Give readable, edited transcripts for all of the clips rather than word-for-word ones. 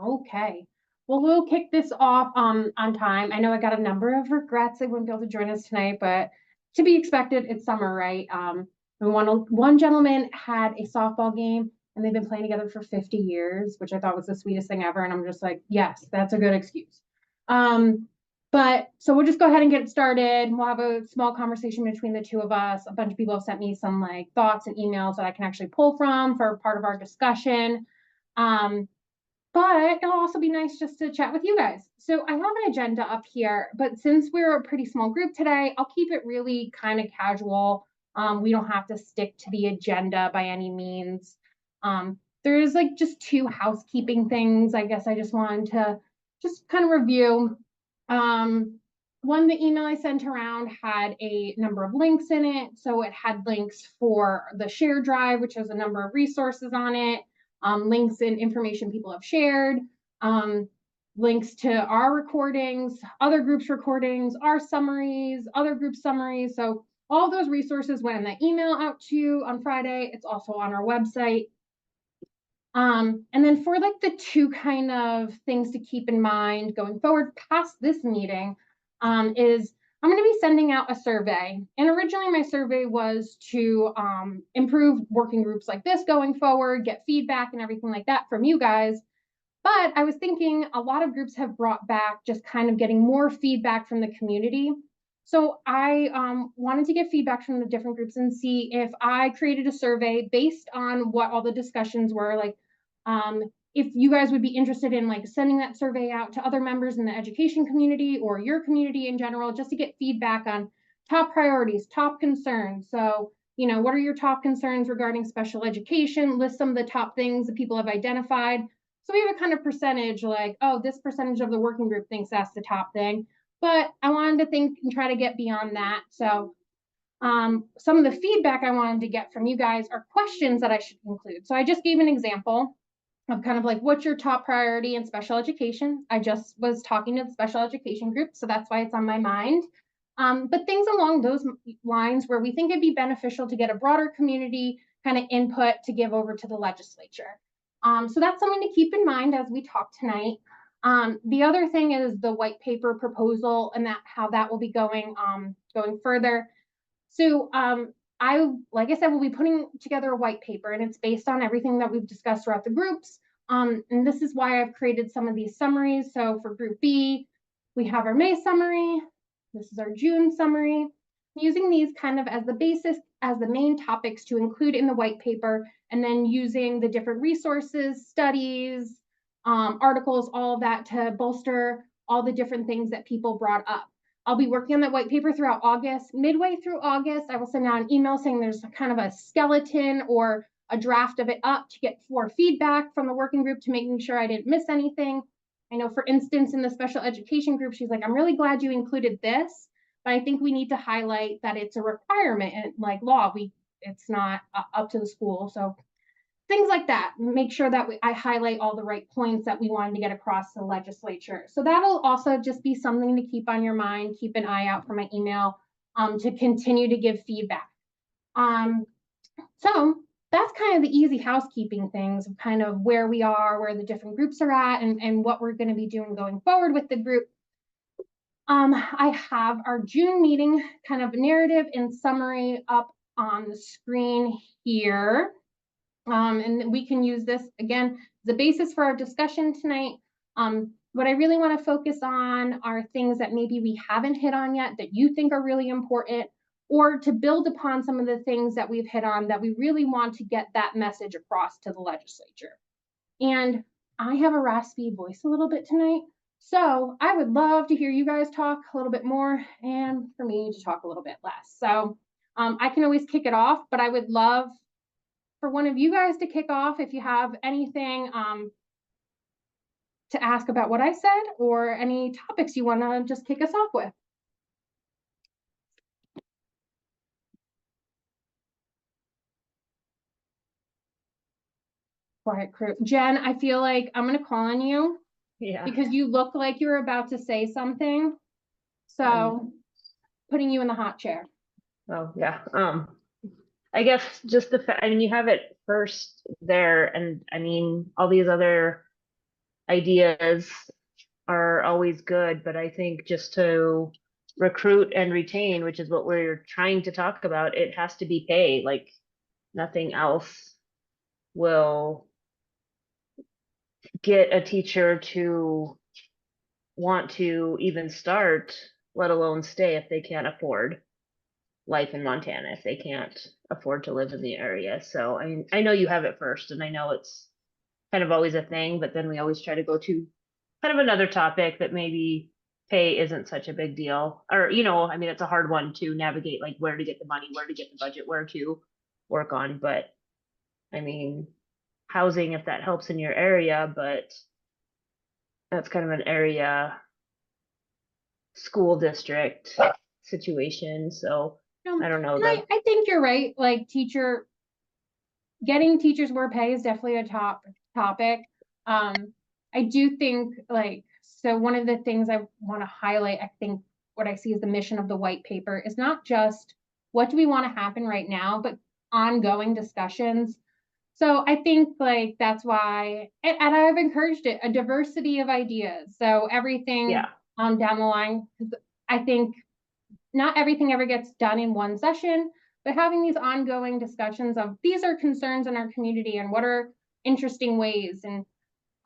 Okay. Well, we'll kick this off on time. I know I got a number of regrets I wouldn't be able to join us tonight, but to be expected, it's summer, right? And one gentleman had a softball game and they've been playing together for 50 years, which I thought was the sweetest thing ever. And I'm just like, yes, that's a good excuse. But so we'll just go ahead and get started. We'll have a small conversation between the two of us. A bunch of people have sent me some like thoughts and emails that I can actually pull from for part of our discussion. Um, but it'll also be nice just to chat with you guys. So I have an agenda up here, but since we're a pretty small group today, I'll keep it really kind of casual. We don't have to stick to the agenda by any means. There's like just two housekeeping things. I guess I just wanted to just kind of review. Um, One, the email I sent around had a number of links in it. So it had links for the share drive, which has a number of resources on it, links and information people have shared, links to our recordings, other groups' recordings, our summaries, other group summaries. So all those resources went in that email out to you on Friday. It's also on our website. And then for like the two kind of things to keep in mind going forward past this meeting, is I'm going to be sending out a survey. And originally my survey was to improve working groups like this going forward, get feedback and everything like that from you guys. But I was thinking a lot of groups have brought back just kind of getting more feedback from the community. So I wanted to get feedback from the different groups and see if I created a survey based on what all the discussions were, like if you guys would be interested in like sending that survey out to other members in the education community or your community in general, just to get feedback on top priorities, top concerns. So, what are your top concerns regarding special education? List some of the top things that people have identified. So we have a kind of percentage like, oh, this percentage of the working group thinks that's the top thing. But I wanted to think and try to get beyond that. So some of the feedback I wanted to get from you guys are questions that I should include. So I just gave an example of kind of like, what's your top priority in special education? I just was talking to the special education group, so that's why it's on my mind. But things along those lines where we think it'd be beneficial to get a broader community kind of input to give over to the legislature. So that's something to keep in mind as we talk tonight. The other thing is the white paper proposal and how that will be going further. So like I said, we'll be putting together a white paper, and it's based on everything that we've discussed throughout the groups. And this is why I've created some of these summaries. So for Group B, we have our May summary. This is our June summary. Using these kind of as the basis, as the main topics to include in the white paper, and then using the different resources, studies, articles, all of that to bolster all the different things that people brought up. I'll be working on that white paper throughout August. Midway through August, I will send out an email saying there's kind of a skeleton or a draft of it up to get more feedback from the working group to making sure I didn't miss anything. I know, for instance, in the special education group, she's like, I'm really glad you included this, but I think we need to highlight that it's a requirement and like law, it's not up to the school. So things like that. Make sure that I highlight all the right points that we wanted to get across to the legislature. So that'll also just be something to keep on your mind. Keep an eye out for my email to continue to give feedback. So that's kind of the easy housekeeping things of kind of where we are, where the different groups are at, and what we're going to be doing going forward with the group. I have our June meeting kind of narrative and summary up on the screen here. And we can use this again as a basis for our discussion tonight. What I really want to focus on are things that maybe we haven't hit on yet that you think are really important, or to build upon some of the things that we've hit on that we really want to get that message across to the legislature. And I have a raspy voice a little bit tonight, so I would love to hear you guys talk a little bit more and for me to talk a little bit less. So I can always kick it off, but I would love for one of you guys to kick off if you have anything to ask about what I said or any topics you want to just kick us off with. Quiet crew. Jen, I feel like I'm going to call on you because you look like you're about to say something. So putting you in the hot chair. Oh, yeah. I guess just you have it first there, and I mean, all these other ideas are always good, but I think just to recruit and retain, which is what we're trying to talk about, it has to be pay, like nothing else will get a teacher to want to even start, let alone stay if they can't afford life in Montana, if they can't afford to live in the area. So I know you have it first, and I know it's kind of always a thing, but then we always try to go to kind of another topic that maybe pay isn't such a big deal. Or, I mean, it's a hard one to navigate, like where to get the money, where to get the budget, where to work on. But I mean, housing, if that helps in your area, but that's kind of an area school district situation. So I don't know. And I think you're right. Like getting teachers more pay is definitely a topic. I do think so one of the things I want to highlight, I think what I see as the mission of the white paper is not just what do we want to happen right now, but ongoing discussions. So I think that's why, and I've encouraged it, a diversity of ideas. So everything Yeah, down the line, 'cause I think not everything ever gets done in one session, but having these ongoing discussions of these are concerns in our community and what are interesting ways. And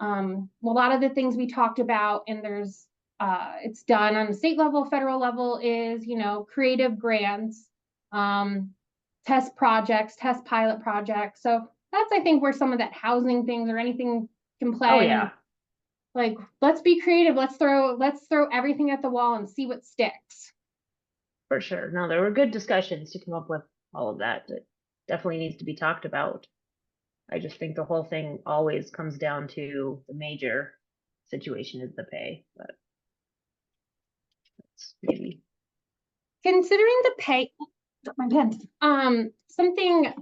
a lot of the things we talked about, and it's done on the state level, federal level, is creative grants, test projects, test pilot projects. So that's I think where some of that housing things or anything can play. oh yeah, Let's be creative. Let's throw everything at the wall and see what sticks. for sure. No, there were good discussions to come up with all of that. It definitely needs to be talked about. I just think the whole thing always comes down to the major situation is the pay, but that's maybe. Considering the pay, my pen. Something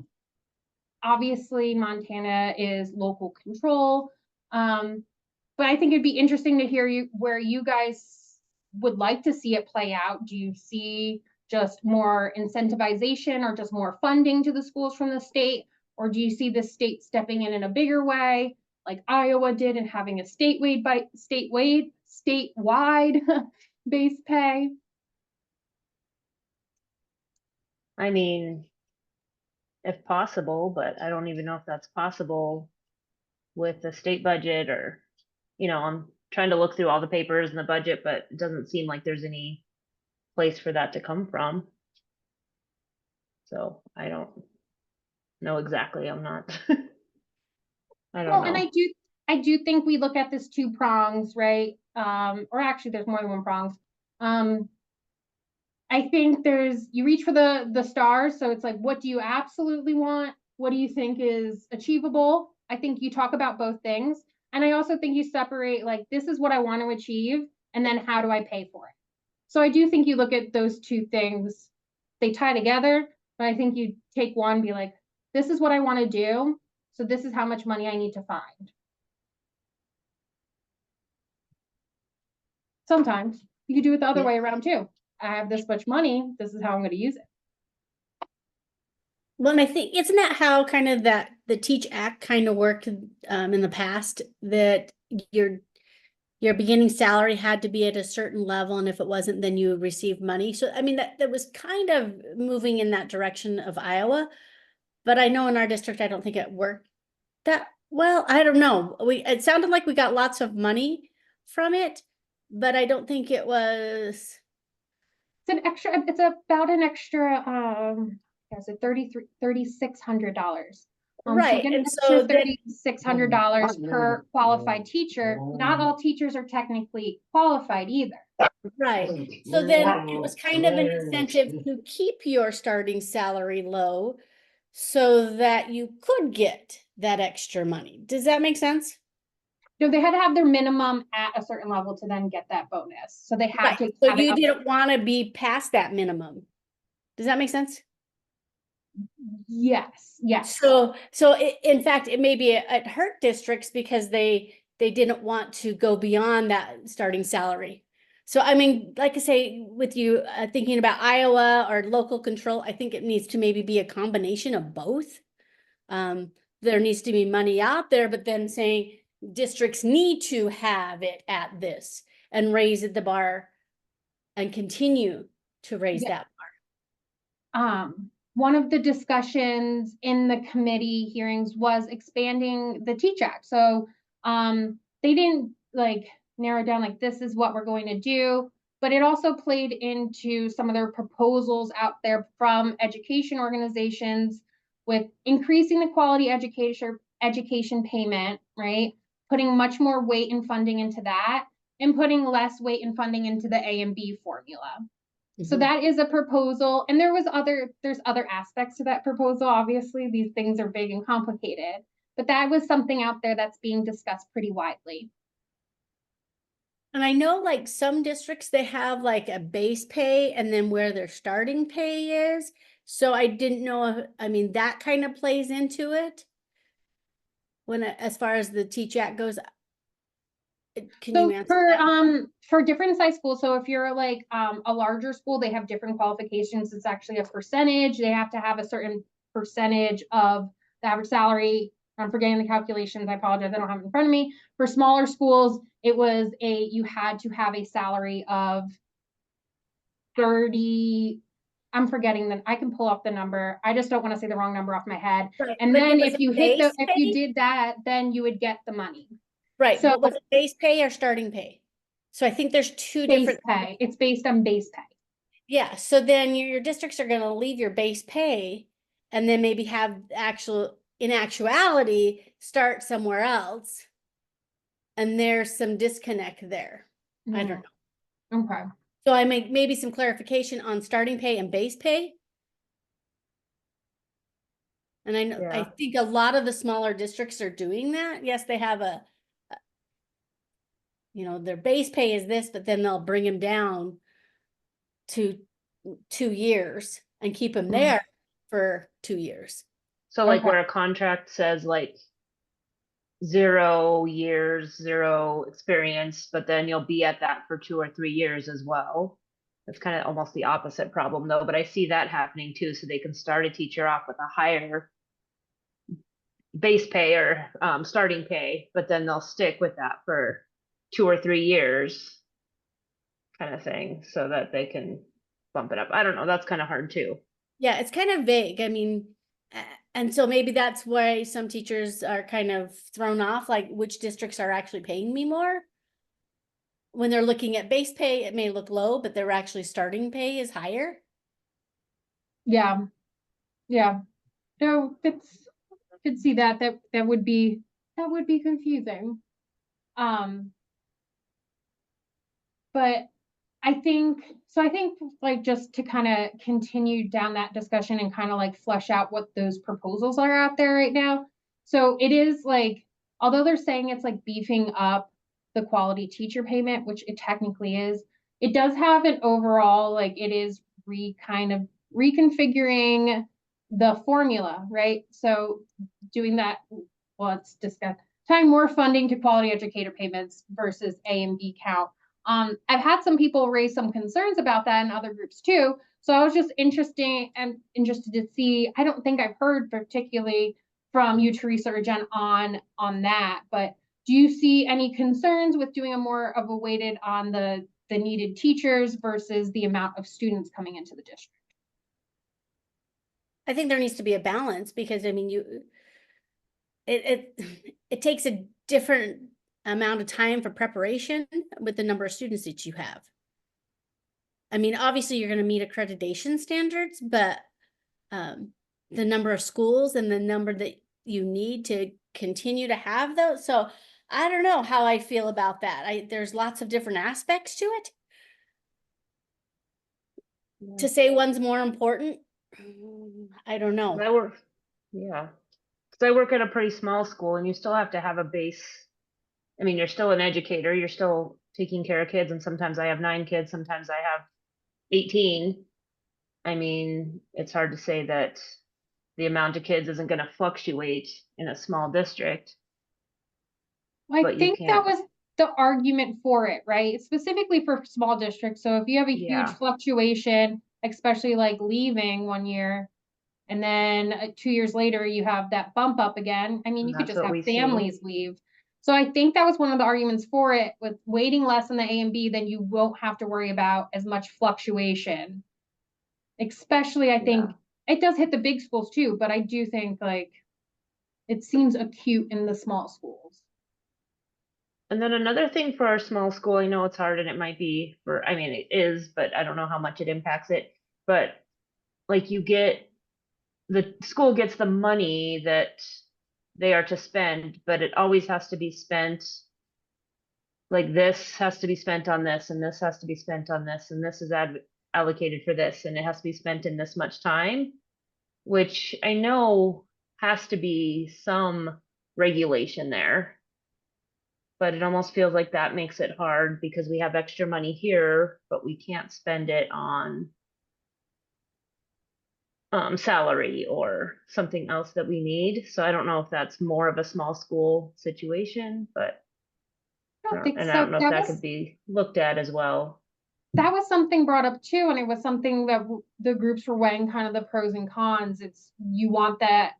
obviously Montana is local control. But I think it'd be interesting to hear where you guys would like to see it play out. Do you see just more incentivization or just more funding to the schools from the state? Or do you see the state stepping in a bigger way, like Iowa did, and having a statewide base pay? I mean, if possible, but I don't even know if that's possible with the state budget or, I'm trying to look through all the papers and the budget, but it doesn't seem like there's any place for that to come from. So I don't know exactly. I'm not, I don't Well, know. and I do think we look at this two prongs, right? Or actually there's more than one prongs. I think you reach for the stars. So it's like, what do you absolutely want? What do you think is achievable? I think you talk about both things. And I also think you separate this is what I want to achieve, and then how do I pay for it? So I do think you look at those two things, they tie together, but I think you take one, be like, this is what I want to do. So this is how much money I need to find. Sometimes you could do it the other way around too. I have this much money. This is how I'm going to use it. Well, and I think isn't that how kind of the Teach Act kind of worked in the past, that your beginning salary had to be at a certain level, and if it wasn't, then you would receive money. So I mean that was kind of moving in that direction of Iowa, but I know in our district I don't think it worked that well. I don't know. It sounded like we got lots of money from it, but I don't think it was. It's about an extra is it $3,600. Right. So And so $3,600 per qualified teacher. Not all teachers are technically qualified either. right. So then it was kind of an incentive to keep your starting salary low so that you could get that extra money. Does that make sense? No, they had to have their minimum at a certain level to then get that bonus. So they had to So have you it didn't want to be past that minimum. Does that make sense? Yes. So in fact, it maybe it hurt districts because they didn't want to go beyond that starting salary. So I mean, like I say, with you thinking about Iowa or local control, I think it needs to maybe be a combination of both. There needs to be money out there, but then saying, districts need to have it at this and raise the bar and continue to raise Yeah. that bar. One of the discussions in the committee hearings was expanding the Teach Act. So, they didn't like narrow down like this is what we're going to do, but it also played into some of their proposals out there from education organizations with increasing the quality education payment, right? Putting much more weight and funding into that and putting less weight and funding into the A and B formula. So Mhm. that is a proposal, and there's other aspects to that proposal. Obviously, these things are big and complicated, but that was something out there that's being discussed pretty widely. And I know like some districts, they have like a base pay and then where their starting pay is. So I didn't know if, I mean, that kind of plays into it. When, as far as the Teach Act goes. Can you So answer that? for different size schools, so if you're like a larger school, they have different qualifications. It's actually a percentage. They have to have a certain percentage of the average salary. I'm forgetting the calculations. I apologize. I don't have it in front of me. For smaller schools, it was you had to have a salary of 30. I'm forgetting that. I can pull up the number. I just don't want to say the wrong number off my head. Right, And but then was if it you base if you pay? did that, then you would get the money. Right, So but was it base pay or starting pay? So I think there's two base different. pay. It's based on base pay. Yeah, so then your districts are gonna leave your base pay and then maybe have in actuality, start somewhere else. And there's some disconnect there. I don't know. Okay. So I make maybe some clarification on starting pay and base pay. And I know, I Yeah. think a lot of the smaller districts are doing that. Yes, they have their base pay is this, but then they'll bring them down to 2 years and keep them there for 2 years. So like Okay. where a contract says like 0 years, 0 experience, but then you'll be at that for 2 or 3 years as well. That's kind of almost the opposite problem though, but I see that happening too. So they can start a teacher off with a higher base pay or starting pay, but then they'll stick with that for 2 or 3 years kind of thing so that they can bump it up. I don't know. That's kind of hard too. Yeah, it's kind of vague. I mean, and so maybe that's why some teachers are kind of thrown off, like which districts are actually paying me more. When they're looking at base pay, it may look low, but their actually starting pay is higher. Yeah. Yeah. No, could see that would be confusing. But I think like just to kind of continue down that discussion and kind of like flesh out what those proposals are out there right now. So it is like, although they're saying it's like beefing up the quality teacher payment, which it technically is, it does have an overall, like it is kind of reconfiguring the formula, right? So doing that, well, let's discuss tying more funding to quality educator payments versus A and B count. I've had some people raise some concerns about that in other groups too. So I was just interested to see. I don't think I've heard particularly from you, Teresa or Jen, on that. But do you see any concerns with doing a more of a weighted on the needed teachers versus the amount of students coming into the district? I think there needs to be a balance because I mean, it takes a different amount of time for preparation with the number of students that you have. I mean, obviously you're going to meet accreditation standards, but the number of schools and the number that you need to continue to have those. So I don't know how I feel about that. There's lots of different aspects to it. Yeah. To say one's more important, I don't know. Yeah. Because I work at a pretty small school and you still have to have a base. I mean, you're still an educator, you're still taking care of kids, and sometimes I have 9 kids, sometimes I have 18. I mean, it's hard to say that the amount of kids isn't going to fluctuate in a small district. I But you think that can't. was the argument for it, right? Specifically for small districts. So if you have a Yeah. huge fluctuation, especially like leaving 1 year, and then 2 years later you have that bump up again. I mean, And you could that's just what have we see. families leave. So I think that was one of the arguments for it, with weighting less on the A and B, then you won't have to worry about as much fluctuation. Especially, I think it does hit the big schools too, but I do think like it seems acute in the small schools. And then another thing for our small school, I know it's hard and it might be for, I mean, it is, but I don't know how much it impacts it. But like the school gets the money that they are to spend, but it always has to be spent. Like this has to be spent on this, and this has to be spent on this, and this is allocated for this, and it has to be spent in this much time, which I know has to be some regulation there. But it almost feels like that makes it hard because we have extra money here, but we can't spend it on salary or something else that we need. So I don't know if that's more of a small school situation, but I don't think and so. I don't know if that could be looked at as well. That was something brought up too, and it was something that the groups were weighing kind of the pros and cons. It's you want that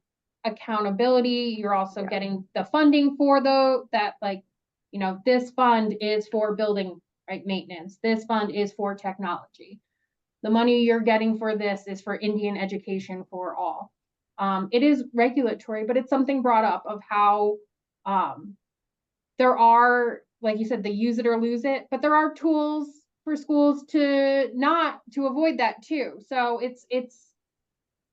accountability. You're also getting the funding for that, like, you know, this fund is for building, right, maintenance. This fund is for technology. The money you're getting for this is for Indian education for all. It is regulatory, but it's something brought up of how there are, like you said, they use it or lose it, but there are tools for schools to avoid that too. So it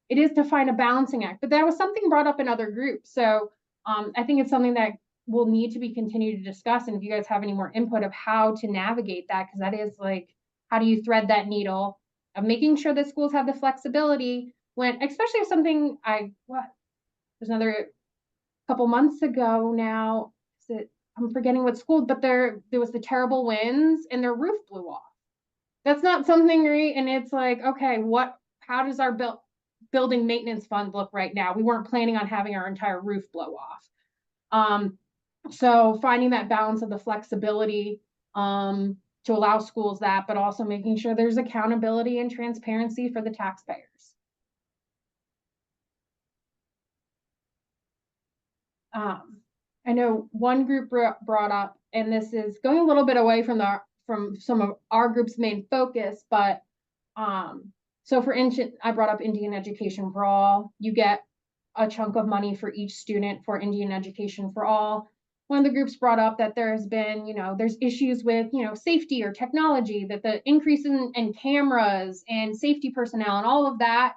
is to find a balancing act, but that was something brought up in other groups. So I think it's something that will need to be continued to discuss. And if you guys have any more input of how to navigate that, because that is like, how do you thread that needle of making sure that schools have the flexibility when, especially if something there's another couple months ago now, I'm forgetting what school, but there was the terrible winds and their roof blew off. That's not something, right? And it's like, okay, how does our building maintenance fund look right now? We weren't planning on having our entire roof blow off. So finding that balance of the flexibility to allow schools that, but also making sure there's accountability and transparency for the taxpayers. I know one group brought up, and this is going a little bit away from some of our group's main focus, but so for instance, I brought up Indian Education for All. You get a chunk of money for each student for Indian Education for All. One of the groups brought up that there's been, there's issues with, safety or technology, that the increase in cameras and safety personnel and all of that,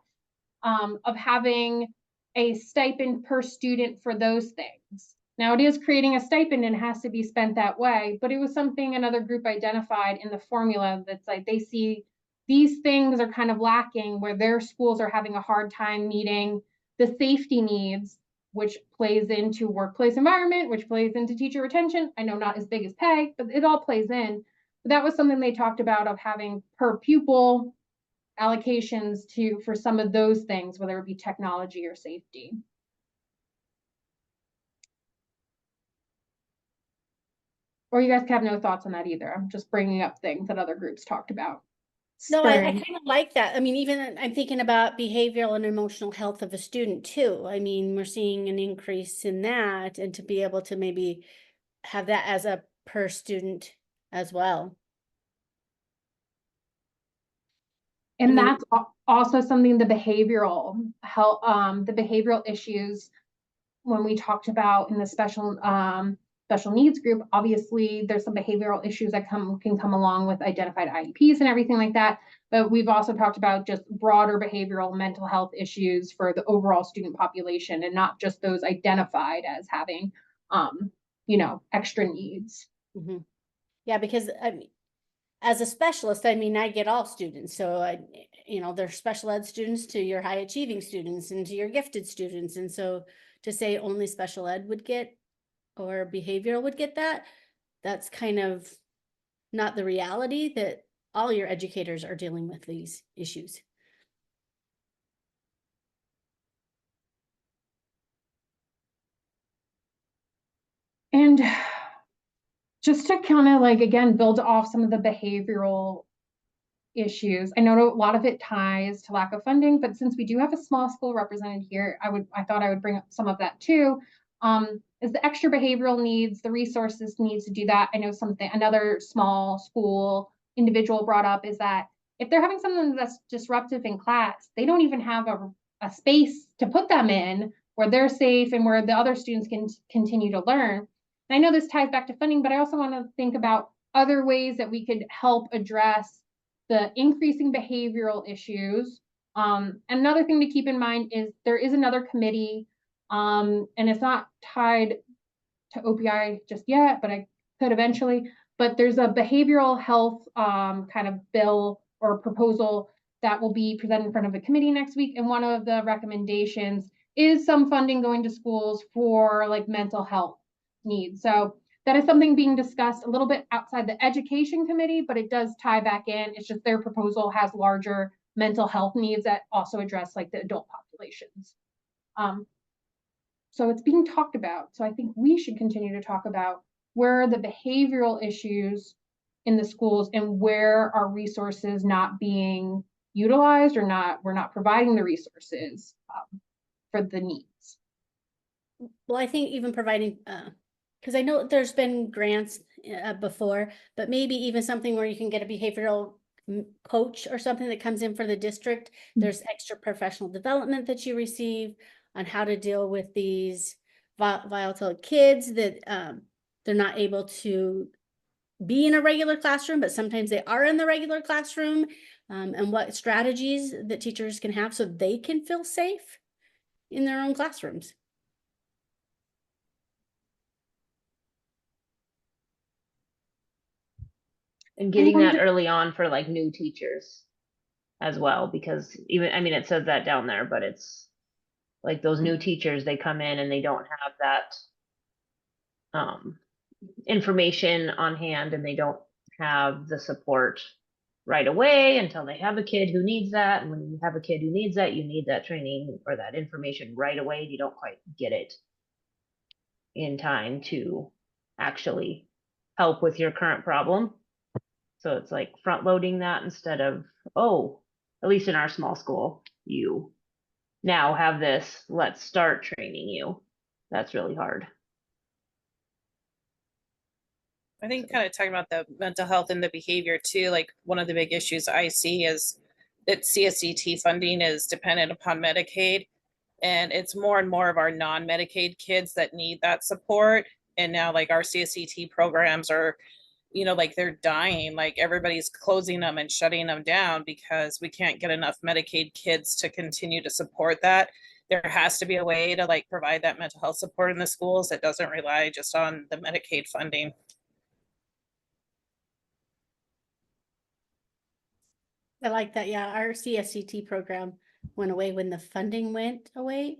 of having a stipend per student for those things. Now it is creating a stipend and has to be spent that way, but it was something another group identified in the formula that's like they see these things are kind of lacking where their schools are having a hard time meeting the safety needs, which plays into workplace environment, which plays into teacher retention. I know not as big as pay, but it all plays in. But that was something they talked about of having per pupil allocations for some of those things, whether it be technology or safety. Or you guys have no thoughts on that either. I'm just bringing up things that other groups talked about. No, I kind of like that. I mean, even I'm thinking about behavioral and emotional health of a student too. I mean, we're seeing an increase in that, and to be able to maybe have that as a per student as well. And that's also something, the behavioral health, the behavioral issues when we talked about in the special needs group, obviously there's some behavioral issues that can come along with identified IEPs and everything like that. But we've also talked about just broader behavioral mental health issues for the overall student population and not just those identified as having, extra needs. Mm-hmm. Yeah, because I mean, as a specialist, I mean, I get all students. So, there's special ed students to your high achieving students and to your gifted students. And so to say only special ed would get or behavioral would get that's kind of not the reality that all your educators are dealing with these issues. And just to kind of like, again, build off some of the behavioral issues. I know a lot of it ties to lack of funding, but since we do have a small school represented here, I thought I would bring up some of that too. is the extra behavioral needs, the resources needs to do that. I know another small school individual brought up is that if they're having something that's disruptive in class, they don't even have a space to put them in where they're safe and where the other students can continue to learn. And I know this ties back to funding, but I also want to think about other ways that we could help address the increasing behavioral issues. Another thing to keep in mind is there is another committee, and it's not tied to OPI just yet, but I could eventually. But there's a behavioral health kind of bill or proposal that will be presented in front of the committee next week. And one of the recommendations is some funding going to schools for like mental health needs. So that is something being discussed a little bit outside the education committee, but it does tie back in. It's just their proposal has larger mental health needs that also address like the adult populations. So it's being talked about. So I think we should continue to talk about where are the behavioral issues in the schools and where are resources not being utilized or we're not providing the resources for the needs. Well, I think even providing, because I know there's been grants before, but maybe even something where you can get a behavioral coach or something that comes in for the district. There's extra professional development that you receive on how to deal with these volatile kids that they're not able to be in a regular classroom, but sometimes they are in the regular classroom, and what strategies that teachers can have so they can feel safe in their own classrooms. And getting that early on for like new teachers as well, because even, I mean, it says that down there, but it's like those new teachers, they come in and they don't have that information on hand, and they don't have the support right away until they have a kid who needs that. And when you have a kid who needs that, you need that training or that information right away. You don't quite get it in time to actually help with your current problem. So it's like front loading that instead of, oh, at least in our small school, you now have this, let's start training you. That's really hard. I think kind of talking about the mental health and the behavior too, like one of the big issues I see is that CSCT funding is dependent upon Medicaid, and it's more and more of our non-Medicaid kids that need that support. And now like our CSCT programs are, you know, like they're dying, like everybody's closing them and shutting them down because we can't get enough Medicaid kids to continue to support that. There has to be a way to like provide that mental health support in the schools that doesn't rely just on the Medicaid funding. I like that. Yeah, our CSCT program went away when the funding went away.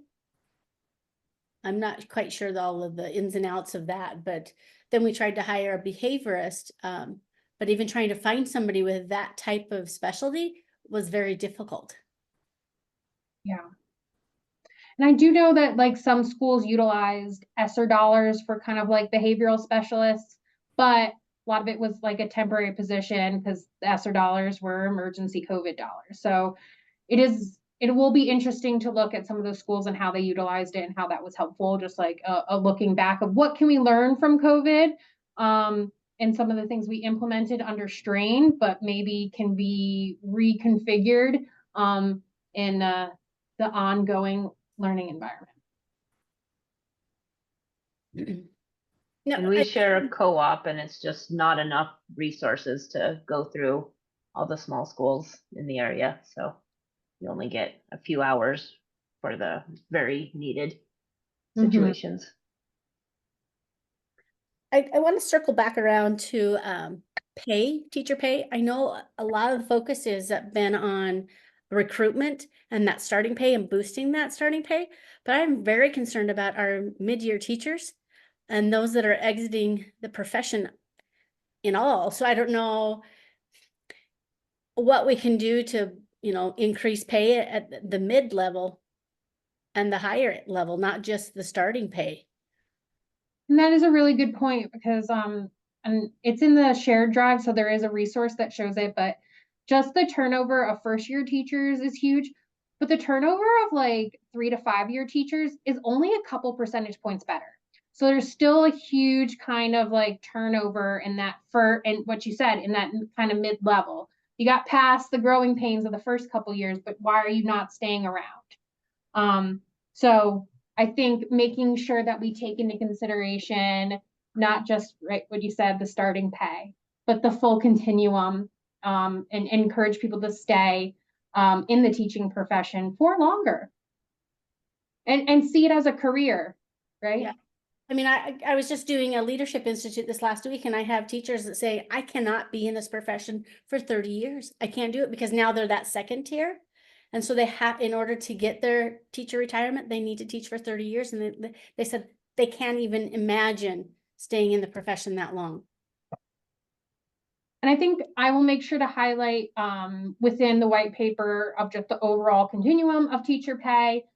I'm not quite sure all of the ins and outs of that, but then we tried to hire a behaviorist. But even trying to find somebody with that type of specialty was very difficult. Yeah. And I do know that like some schools utilized ESSER dollars for kind of like behavioral specialists, but a lot of it was like a temporary position because the ESSER dollars were emergency COVID dollars. So it will be interesting to look at some of those schools and how they utilized it and how that was helpful, just like a looking back of what can we learn from COVID, and some of the things we implemented under strain, but maybe can be reconfigured in the ongoing learning environment. No, And we share a co-op, and it's just not enough resources to go through all the small schools in the area. So you only get a few hours for the very needed situations. I want to circle back around to teacher pay. I know a lot of the focus has been on recruitment and that starting pay and boosting that starting pay, but I'm very concerned about our mid-year teachers and those that are exiting the profession in all. So I don't know what we can do to, you know, increase pay at the mid-level and the higher level, not just the starting pay. And that is a really good point because and it's in the shared drive, so there is a resource that shows it, but just the turnover of first year teachers is huge. But the turnover of like 3 to 5 year teachers is only a couple percentage points better. So there's still a huge kind of like turnover in that and what you said, in that kind of mid-level. You got past the growing pains of the first couple years, but why are you not staying around? So I think making sure that we take into consideration not just right what you said, the starting pay, but the full continuum, and encourage people to stay in the teaching profession for longer and see it as a career, right? Yeah. I mean, I was just doing a leadership institute this last week, and I have teachers that say, I cannot be in this profession for 30 years. I can't do it because now they're that second tier. And so they have, in order to get their teacher retirement, they need to teach for 30 years. And they said they can't even imagine staying in the profession that long. And I think I will make sure to highlight within the white paper of just the overall continuum of teacher pay.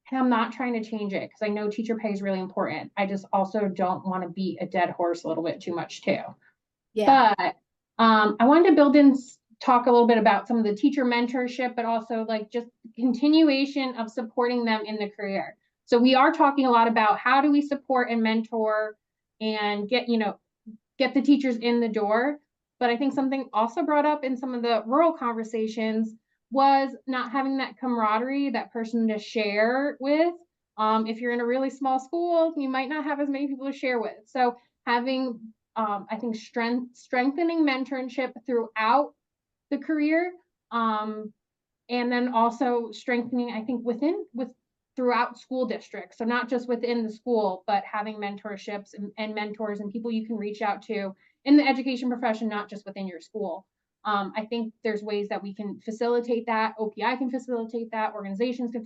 And I'm not trying to change it because I know teacher pay is really important. I just also don't want to beat a dead horse a little bit too much too. Yeah. But I wanted to build in, talk a little bit about some of the teacher mentorship, but also like just continuation of supporting them in the career. So we are talking a lot about how do we support and mentor and get the teachers in the door. But I think something also brought up in some of the rural conversations was not having that camaraderie, that person to share with. If you're in a really small school, you might not have as many people to share with. So having, I think, strengthening mentorship throughout the career, and then also strengthening, I think, throughout school districts. So not just within the school, but having mentorships and mentors and people you can reach out to in the education profession, not just within your school. I think there's ways that we can facilitate that. OPI can facilitate that. Organizations can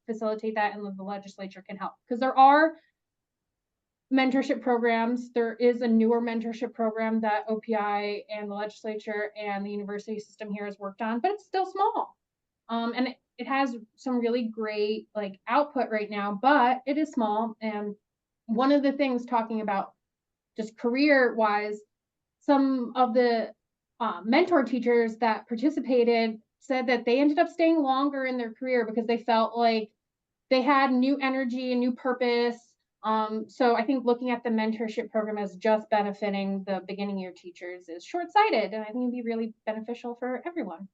facilitate that, and the legislature can help. Because there are mentorship programs. There is a newer mentorship program that OPI and the legislature and the university system here has worked on, but it's still small. And it has some really great like output right now, but it is small. And one of the things talking about just career wise, some of the mentor teachers that participated said that they ended up staying longer in their career because they felt like they had new energy and new purpose. So I think looking at the mentorship program as just benefiting the beginning year teachers is short-sighted, and I think it'd be really beneficial for everyone.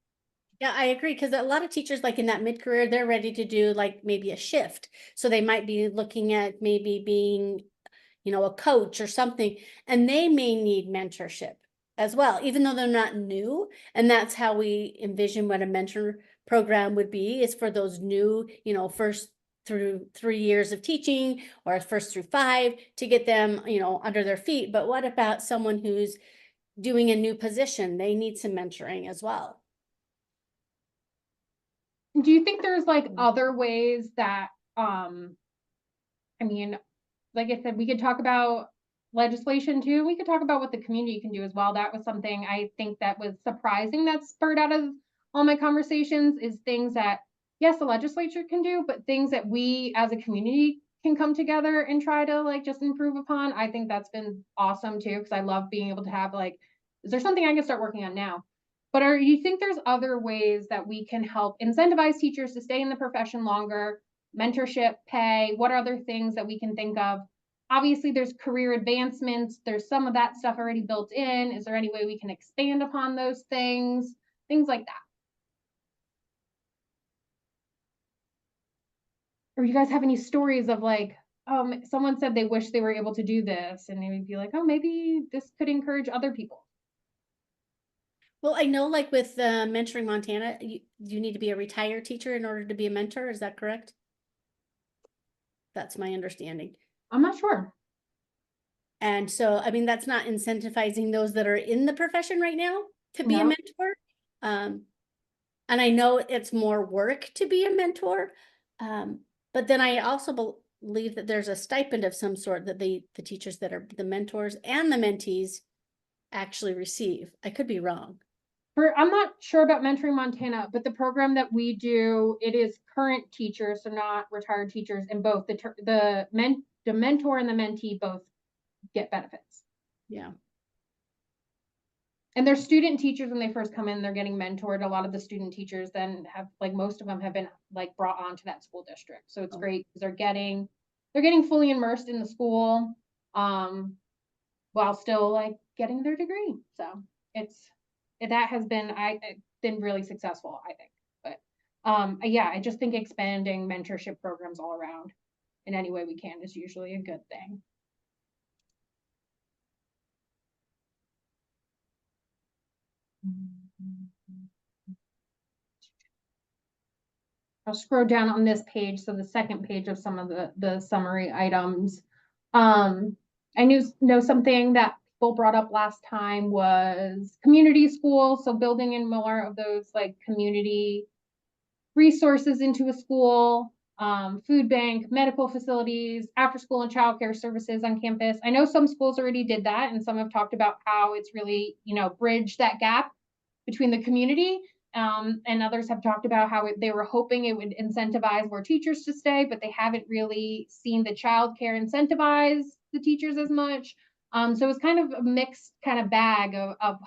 Yeah, I agree. Because a lot of teachers, like in that mid-career, they're ready to do like maybe a shift. So they might be looking at maybe being, a coach or something, and they may need mentorship as well, even though they're not new. And that's how we envision what a mentor program would be, is for those new, first through 3 years of teaching or first through 5 to get them, under their feet. But what about someone who's doing a new position? They need some mentoring as well. Do you think there's like other ways that, I mean, like I said, we could talk about legislation too. We could talk about what the community can do as well. That was something I think that was surprising that spurred out of all my conversations, is things that, yes, the legislature can do, but things that we as a community can come together and try to like just improve upon. I think that's been awesome too, because I love being able to have like, is there something I can start working on now? But you think there's other ways that we can help incentivize teachers to stay in the profession longer, mentorship, pay? What are other things that we can think of? Obviously, there's career advancements. There's some of that stuff already built in. Is there any way we can expand upon those things? Things like that. Or you guys have any stories of like, someone said they wish they were able to do this, and they would be like, oh, maybe this could encourage other people. Well, I know like with Mentoring Montana, you need to be a retired teacher in order to be a mentor. Is that correct? That's my understanding. I'm not sure. And so, I mean, that's not incentivizing those that are in the profession right now to be a No. mentor. And I know it's more work to be a mentor. But then I also believe that there's a stipend of some sort that the teachers that are the mentors and the mentees actually receive. I could be wrong. I'm not sure about Mentoring Montana, but the program that we do, it is current teachers, so not retired teachers, and both the mentor and the mentee both get benefits. Yeah. And they're student teachers when they first come in, they're getting mentored. A lot of the student teachers then have, like most of them have been like brought onto that school district. So it's great because they're getting they're getting fully immersed in the school, while still like getting their degree. So that has been, been really successful, I think. But yeah, I just think expanding mentorship programs all around in any way we can is usually a good thing. I'll scroll down on this page, so the second page of some of the summary items. I know something that people brought up last time was community schools, so building in more of those like community resources into a school, food bank, medical facilities, after school and childcare services on campus. I know some schools already did that, and some have talked about how it's really, bridged that gap between the community. And others have talked about how they were hoping it would incentivize more teachers to stay, but they haven't really seen the childcare incentivize the teachers as much. So it's kind of a mixed kind of bag of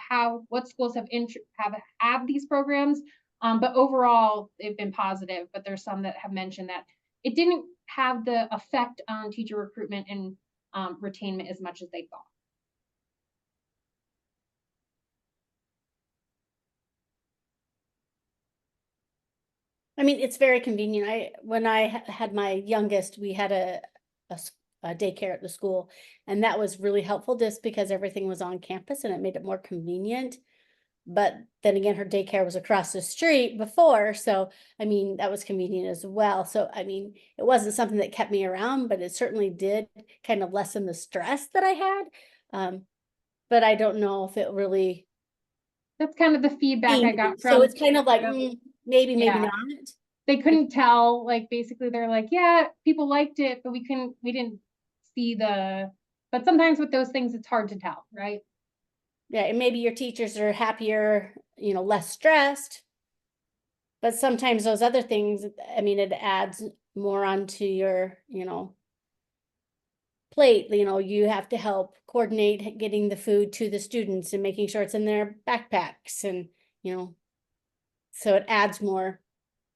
what schools have these programs. But overall, they've been positive. But there's some that have mentioned that it didn't have the effect on teacher recruitment and retainment as much as they thought. I mean, it's very convenient. When I had my youngest, we had a daycare at the school, and that was really helpful just because everything was on campus and it made it more convenient. But then again, her daycare was across the street before, so I mean, that was convenient as well. So I mean, it wasn't something that kept me around, but it certainly did kind of lessen the stress that I had. But I don't know if it really. That's kind of the feedback I got from. So it's kind of like maybe Yeah. not. They couldn't tell, like basically they're like, yeah, people liked it, but we didn't see but sometimes with those things, it's hard to tell, right? Yeah, and maybe your teachers are happier, less stressed. But sometimes those other things, I mean, it adds more onto your, plate. You have to help coordinate getting the food to the students and making sure it's in their backpacks, and so it adds more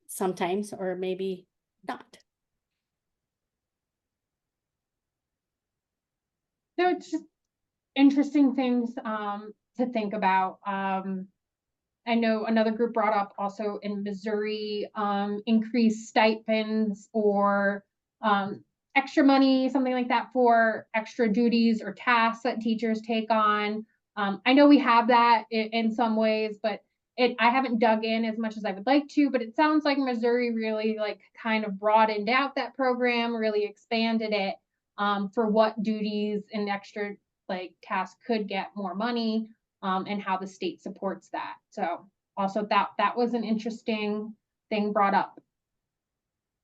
sometimes, or maybe not. So it's just interesting things to think about. I know another group brought up also in Missouri, increased stipends or extra money, something like that, for extra duties or tasks that teachers take on. I know we have that in some ways, but I haven't dug in as much as I would like to, but it sounds like Missouri really like kind of broadened out that program, really expanded it for what duties and extra like tasks could get more money. And how the state supports that. So also that was an interesting thing brought up.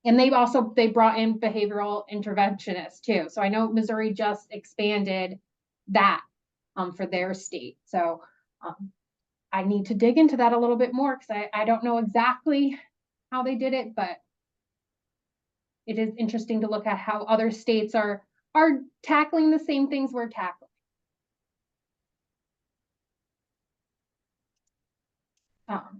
And they brought in behavioral interventionists too. So I know Missouri just expanded that for their state. So I need to dig into that a little bit more because I don't know exactly how they did it, but it is interesting to look at how other states are tackling the same things we're tackling.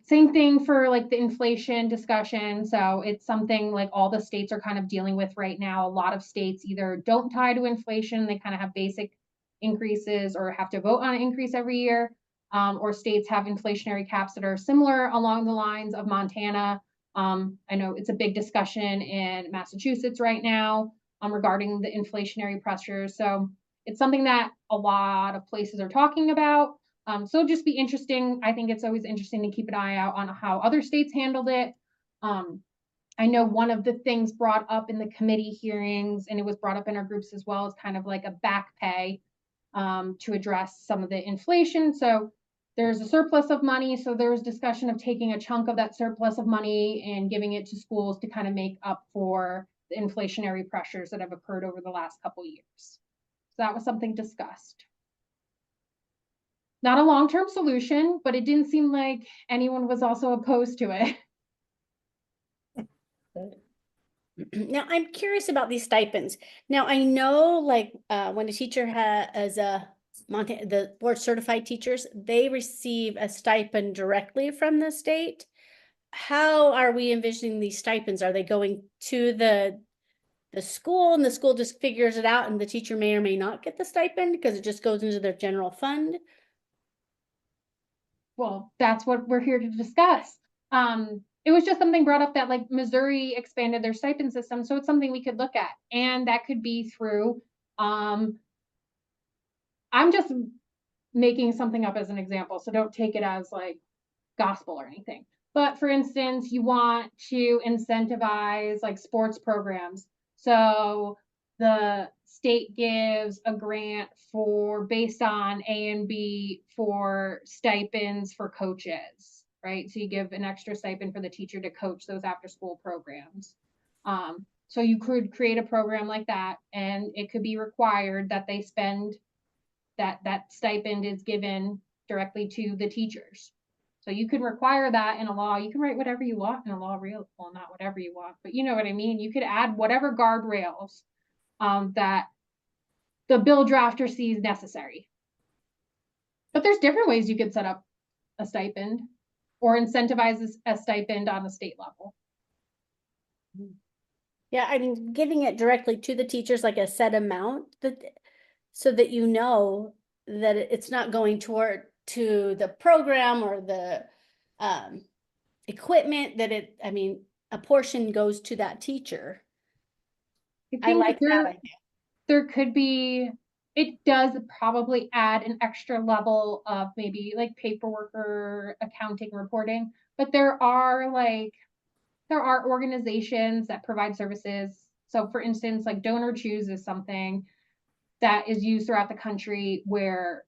Same thing for like the inflation discussion. So it's something like all the states are kind of dealing with right now. A lot of states either don't tie to inflation, they kind of have basic increases or have to vote on an increase every year, or states have inflationary caps that are similar along the lines of Montana. I know it's a big discussion in Massachusetts right now regarding the inflationary pressures. So it's something that a lot of places are talking about. So it'll just be interesting. I think it's always interesting to keep an eye out on how other states handled it. I know one of the things brought up in the committee hearings, and it was brought up in our groups as well, is kind of like a back pay to address some of the inflation. So there's a surplus of money. So there was discussion of taking a chunk of that surplus of money and giving it to schools to kind of make up for the inflationary pressures that have occurred over the last couple of years. So that was something discussed. Not a long-term solution, but it didn't seem like anyone was also opposed to it. Now, I'm curious about these stipends. Now, I know like when a teacher has the board certified teachers, they receive a stipend directly from the state. How are we envisioning these stipends? Are they going to the the school, and the school just figures it out, and the teacher may or may not get the stipend because it just goes into their general fund? Well, that's what we're here to discuss. It was just something brought up that like Missouri expanded their stipend system, so it's something we could look at, and that could be through, I'm just making something up as an example, so don't take it as like gospel or anything. But for instance, you want to incentivize like sports programs. So the state gives a grant for based on A and B for stipends for coaches, right? So you give an extra stipend for the teacher to coach those after school programs. So you could create a program like that, and it could be required that they spend that stipend is given directly to the teachers. So you could require that in a law. You can write whatever you want in a law, well, not whatever you want, but you know what I mean? You could add whatever guardrails that the bill drafter sees necessary. But there's different ways you could set up a stipend or incentivize a stipend on the state level. Yeah, I mean, giving it directly to the teachers, like a set amount, that, so that you know that it's not going to the program or the equipment, that it, I mean, a portion goes to that teacher. I like that idea. There could be, it does probably add an extra level of maybe like paperwork or accounting reporting, but there are organizations that provide services. So for instance, like Donor Choose is something that is used throughout the country where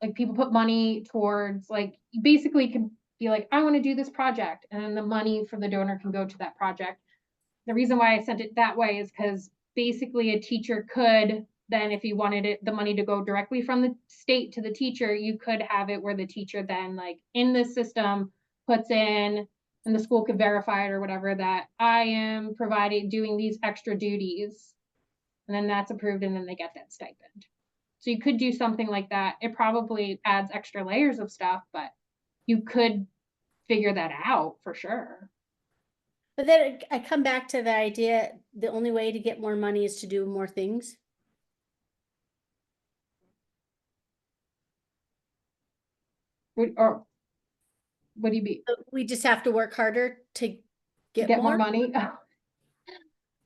like people put money towards, like, you basically can be like, I want to do this project, and then the money from the donor can go to that project. The reason why I sent it that way is because basically a teacher could then, if you wanted the money to go directly from the state to the teacher, you could have it where the teacher then like in the system puts in, and the school could verify it or whatever, that I am doing these extra duties, and then that's approved, and then they get that stipend. So you could do something like that. It probably adds extra layers of stuff, but you could figure that out for sure. But then I come back to the idea, the only way to get more money is to do more things. Or what do you mean? We just have to work harder to get More money?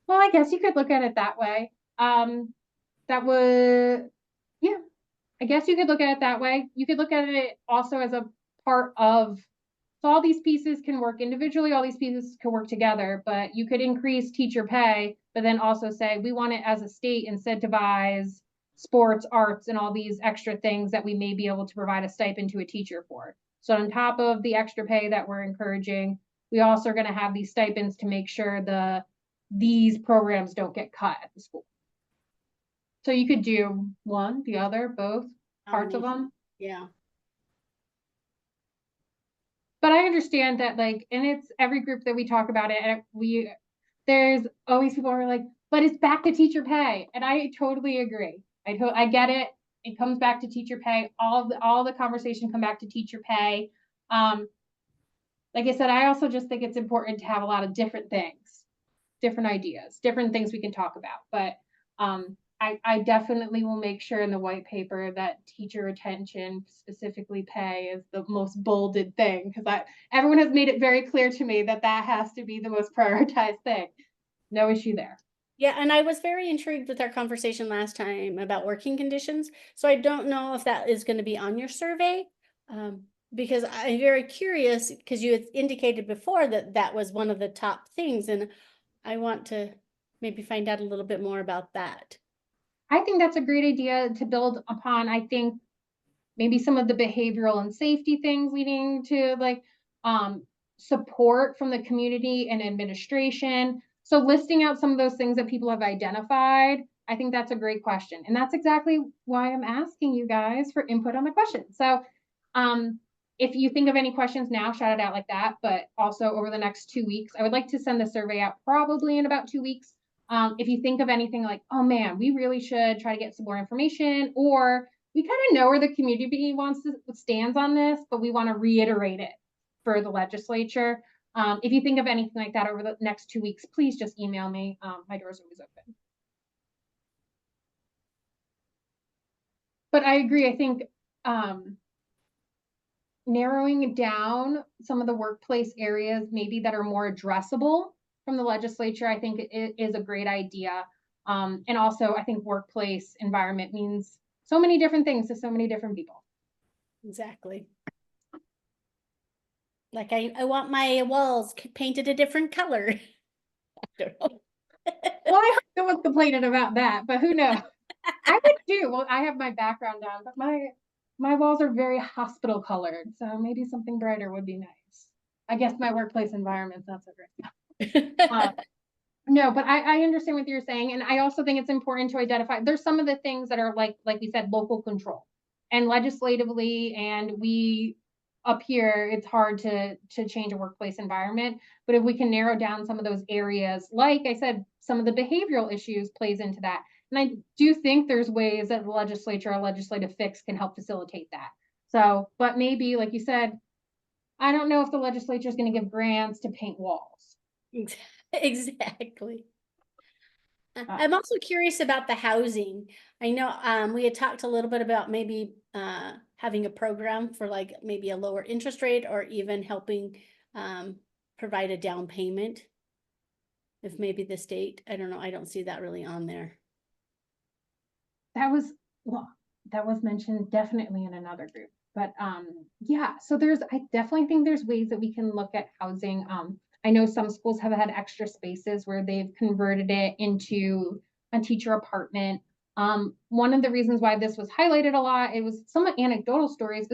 Well, I guess you could look at it that way. That would, yeah, I guess you could look at it that way. You could look at it also as a part of, so all these pieces can work individually, all these pieces can work together, but you could increase teacher pay, but then also say, we want it as a state incentivize sports, arts, and all these extra things that we may be able to provide a stipend to a teacher for. So on top of the extra pay that we're encouraging, we also are going to have these stipends to make sure these programs don't get cut at the school. So you could do one, the other, both parts of them. Yeah. But I understand that, like, and it's every group that we talk about it, and there's always people who are like, but it's back to teacher pay. And I totally agree. I get it. It comes back to teacher pay. All the conversation come back to teacher pay. Like I said, I also just think it's important to have a lot of different things, different ideas, different things we can talk about. But I definitely will make sure in the white paper that teacher retention, specifically pay, is the most bolded thing, because everyone has made it very clear to me that has to be the most prioritized thing. No issue there. Yeah, and I was very intrigued with our conversation last time about working conditions. So I don't know if that is going to be on your survey, because I'm very curious, because you had indicated before that that was one of the top things, and I want to maybe find out a little bit more about that. I think that's a great idea to build upon. I think maybe some of the behavioral and safety things leading to like support from the community and administration. So listing out some of those things that people have identified, I think that's a great question. And that's exactly why I'm asking you guys for input on the question. So if you think of any questions now, shout it out like that. But also over the next 2 weeks, I would like to send the survey out probably in about 2 weeks. If you think of anything like, oh man, we really should try to get some more information, or we kind of know where the community stands on this, but we want to reiterate it for the legislature. If you think of anything like that over the next 2 weeks, please just email me. My door's always open. But I agree. I think narrowing down some of the workplace areas maybe that are more addressable from the legislature, I think it is a great idea. And also, I think workplace environment means so many different things to so many different people. Exactly. Like I want my walls painted a different color. I don't know. Well, I hope no one's complaining about that, but who knows? I would too. Well, I have my background down, but my walls are very hospital colored, so maybe something brighter would be nice. I guess my workplace environment's not so great. No, but I understand what you're saying, and I also think it's important to identify. There's some of the things that are like we said, local control, and legislatively, and we up here, it's hard to change a workplace environment. But if we can narrow down some of those areas, like I said, some of the behavioral issues plays into that, and I do think there's ways that the legislature, a legislative fix, can help facilitate that. So, but maybe, like you said, I don't know if the legislature is going to give grants to paint walls. Exactly. I'm also curious about the housing. I know we had talked a little bit about maybe having a program for like maybe a lower interest rate or even helping provide a down payment. If maybe the state, I don't know, I don't see that really on there. That was mentioned definitely in another group. But yeah, so I definitely think there's ways that we can look at housing. I know some schools have had extra spaces where they've converted it into a teacher apartment. One of the reasons why this was highlighted a lot, it was somewhat anecdotal stories.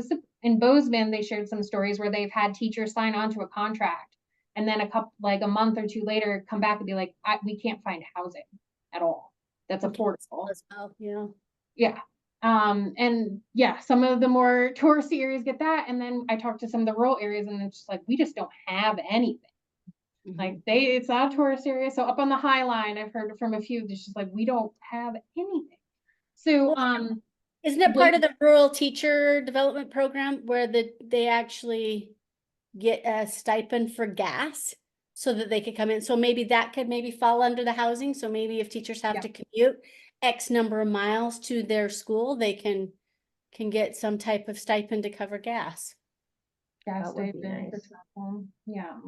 In Bozeman, they shared some stories where they've had teachers sign on to a contract, and then a month or two later, come back and be like, we can't find housing at all that's affordable. As well, yeah. Yeah. And yeah, some of the more touristy areas get that. And then I talked to some of the rural areas, and it's just like, we just don't have anything. Like it's not a tourist area. So up on the High Line, I've heard from a few, it's just like, we don't have anything. So, isn't it part of the rural teacher development program where they actually get a stipend for gas so that they could come in? So maybe that could maybe fall under the housing. So maybe if teachers have to commute X number of miles to their school, they can get some type of stipend to cover gas. Gas That would be stipend for nice. travel. Yeah.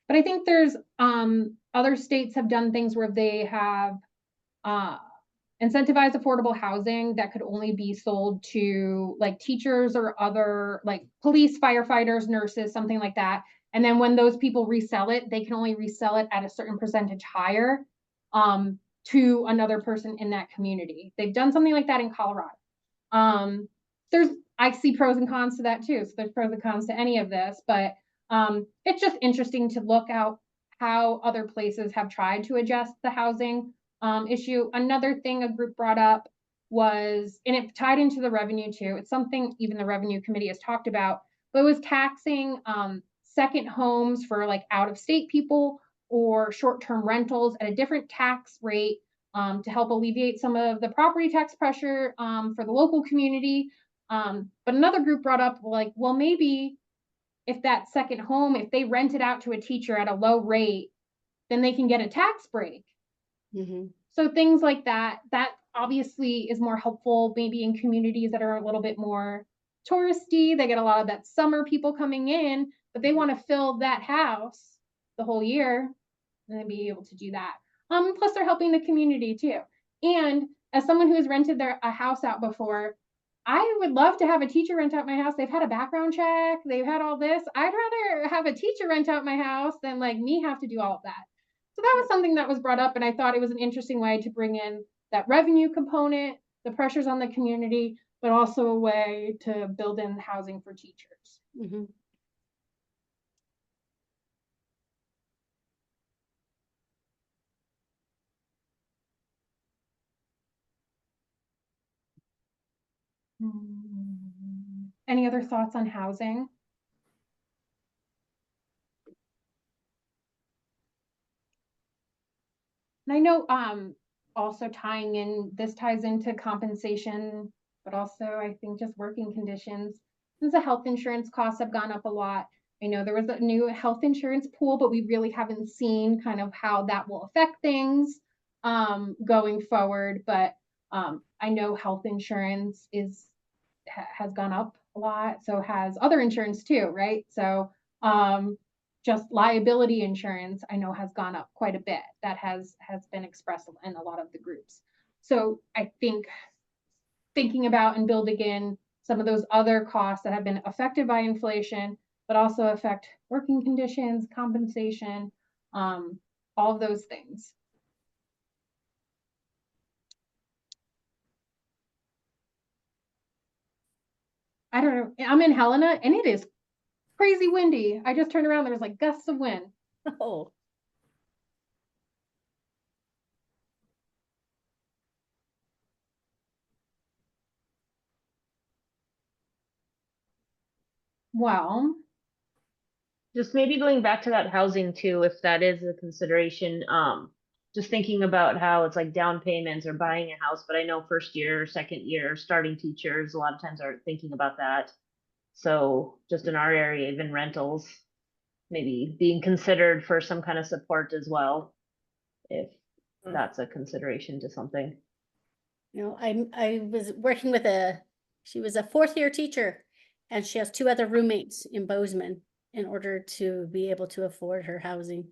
But I think there's other states have done things where they have incentivized affordable housing that could only be sold to like teachers or other like police, firefighters, nurses, something like that. And then when those people resell it, they can only resell it at a certain percentage higher to another person in that community. They've done something like that in Colorado. I see pros and cons to that too. So there's pros and cons to any of this, but it's just interesting to look out how other places have tried to adjust the housing issue. Another thing a group brought up was, and it tied into the revenue too. It's something even the revenue committee has talked about, but it was taxing second homes for like out of state people or short-term rentals at a different tax rate to help alleviate some of the property tax pressure for the local community. But another group brought up like, well, maybe if that second home, if they rent it out to a teacher at a low rate, then they can get a tax break. So things like that obviously is more helpful maybe in communities that are a little bit more touristy. They get a lot of that summer people coming in, but they want to fill that house the whole year, and they'd be able to do that. Plus they're helping the community too. And as someone who has rented a house out before, I would love to have a teacher rent out my house. They've had a background check. They've had all this. I'd rather have a teacher rent out my house than like me have to do all of that. So that was something that was brought up, and I thought it was an interesting way to bring in that revenue component, the pressures on the community, but also a way to build in housing for teachers. Any other thoughts on housing? And I know also this ties into compensation, but also I think just working conditions. Since the health insurance costs have gone up a lot, I know there was a new health insurance pool, but we really haven't seen kind of how that will affect things going forward. But I know health insurance has gone up a lot, so has other insurance too, right? So just liability insurance, I know has gone up quite a bit. That has been expressed in a lot of the groups. So I think thinking about and building in some of those other costs that have been affected by inflation, but also affect working conditions, compensation, all of those things. I don't know. I'm in Helena and it is crazy windy. I just turned around, there was like gusts of wind. Oh, Well, Just maybe going back to that housing too, if that is a consideration, just thinking about how it's like down payments or buying a house, but I know first year, second year, starting teachers, a lot of times aren't thinking about that. So just in our area, even rentals, maybe being considered for some kind of support as well, if Mm. that's a consideration to something. you know, I was working with she was a 4th-year teacher, and she has 2 other roommates in Bozeman in order to be able to afford her housing.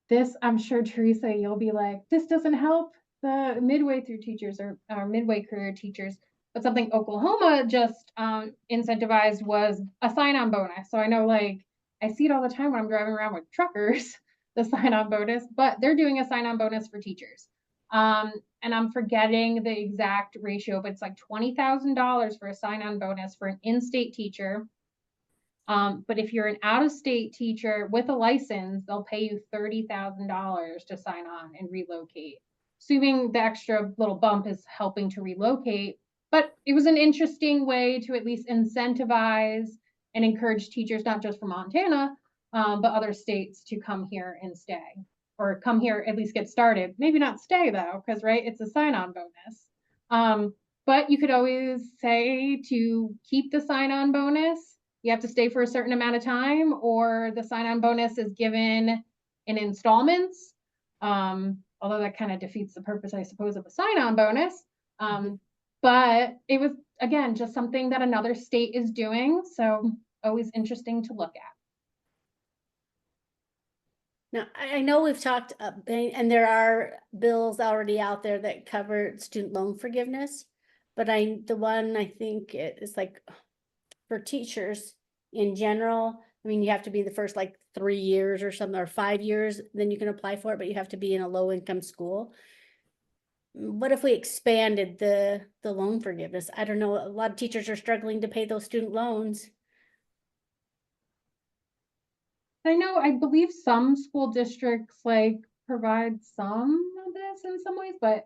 this, I'm sure, Teresa, you'll be like, this doesn't help the midway through teachers or midway career teachers. But something Oklahoma just incentivized was a sign-on bonus. So I know, like, I see it all the time when I'm driving around with truckers, the sign-on bonus, but they're doing a sign-on bonus for teachers. And I'm forgetting the exact ratio, but it's like $20,000 for a sign-on bonus for an in-state teacher. But if you're an out-of-state teacher with a license, they'll pay you $30,000 to sign on and relocate, assuming the extra little bump is helping to relocate. But it was an interesting way to at least incentivize and encourage teachers, not just from Montana, but other states to come here and stay, or come here, at least get started. Maybe not stay though, because right, it's a sign-on bonus. But you could always say to keep the sign-on bonus, you have to stay for a certain amount of time, or the sign-on bonus is given in installments. Although that kind of defeats the purpose, I suppose, of a sign-on bonus. But it was, again, just something that another state is doing. So always interesting to look at. Now, I know we've talked, and there are bills already out there that cover student loan forgiveness, but the one I think it's like for teachers in general, I mean, you have to be the first like 3 years or something, or 5 years, then you can apply for it, but you have to be in a low income school. What if we expanded the loan forgiveness? I don't know, a lot of teachers are struggling to pay those student loans. I know, I believe some school districts like provide some of this in some ways, but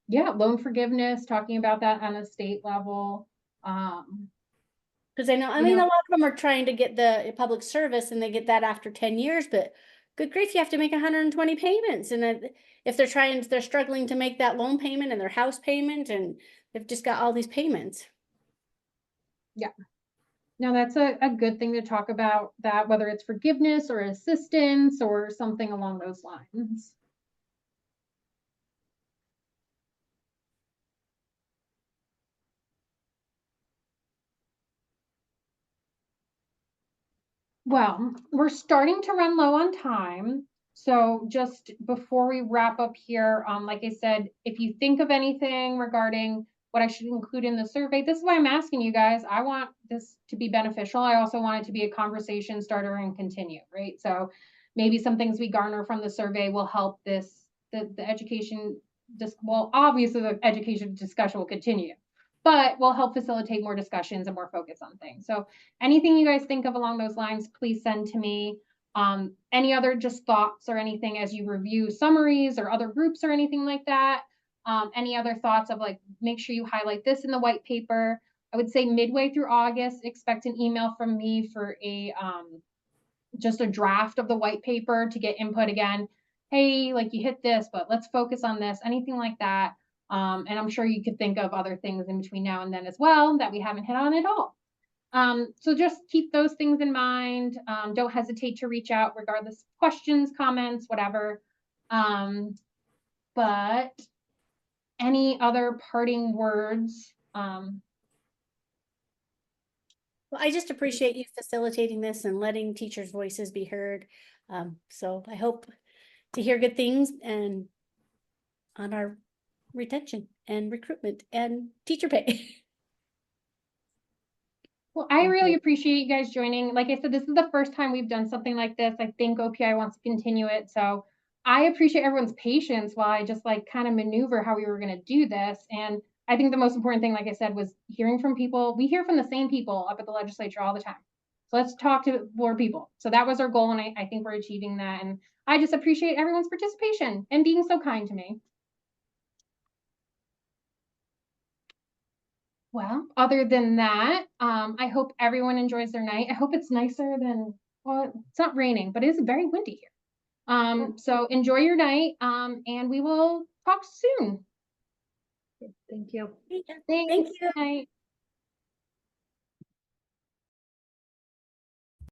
yeah, loan forgiveness, talking about that on a state level. Because I know, a lot of them are trying to get the public service and they get that after 10 years, but good grief, you have to make 120 payments. And if they're struggling to make that loan payment and their house payment, and they've just got all these payments. Yeah. No, that's a good thing to talk about, that whether it's forgiveness or assistance or something along those lines. Well, we're starting to run low on time. So just before we wrap up here, like I said, if you think of anything regarding what I should include in the survey, this is why I'm asking you guys. I want this to be beneficial. I also want it to be a conversation starter and continue, right? So maybe some things we garner from the survey will help the education, well, obviously the education discussion will continue, but will help facilitate more discussions and more focus on things. So anything you guys think of along those lines, please send to me. Any other just thoughts or anything as you review summaries or other groups or anything like that? Any other thoughts of like, make sure you highlight this in the white paper. I would say midway through August, expect an email from me for just a draft of the white paper to get input again. Hey, like you hit this, but let's focus on this, anything like that. And I'm sure you could think of other things in between now and then as well that we haven't hit on at all. So just keep those things in mind. Don't hesitate to reach out regardless of questions, comments, whatever. But any other parting words? Well, I just appreciate you facilitating this and letting teachers' voices be heard. So I hope to hear good things and on our retention and recruitment and teacher pay. Well, I Thank really you. appreciate you guys joining. Like I said, this is the first time we've done something like this. I think OPI wants to continue it. So I appreciate everyone's patience while I just like kind of maneuver how we were going to do this. And I think the most important thing, like I said, was hearing from people. We hear from the same people up at the legislature all the time. So let's talk to more people. So that was our goal. And I think we're achieving that. And I just appreciate everyone's participation and being so kind to me. Well, other than that, I hope everyone enjoys their night. I hope it's nicer than, well, it's not raining, but it is very windy here. So enjoy your night, and we will talk soon. Thank you. Thank you. Good night.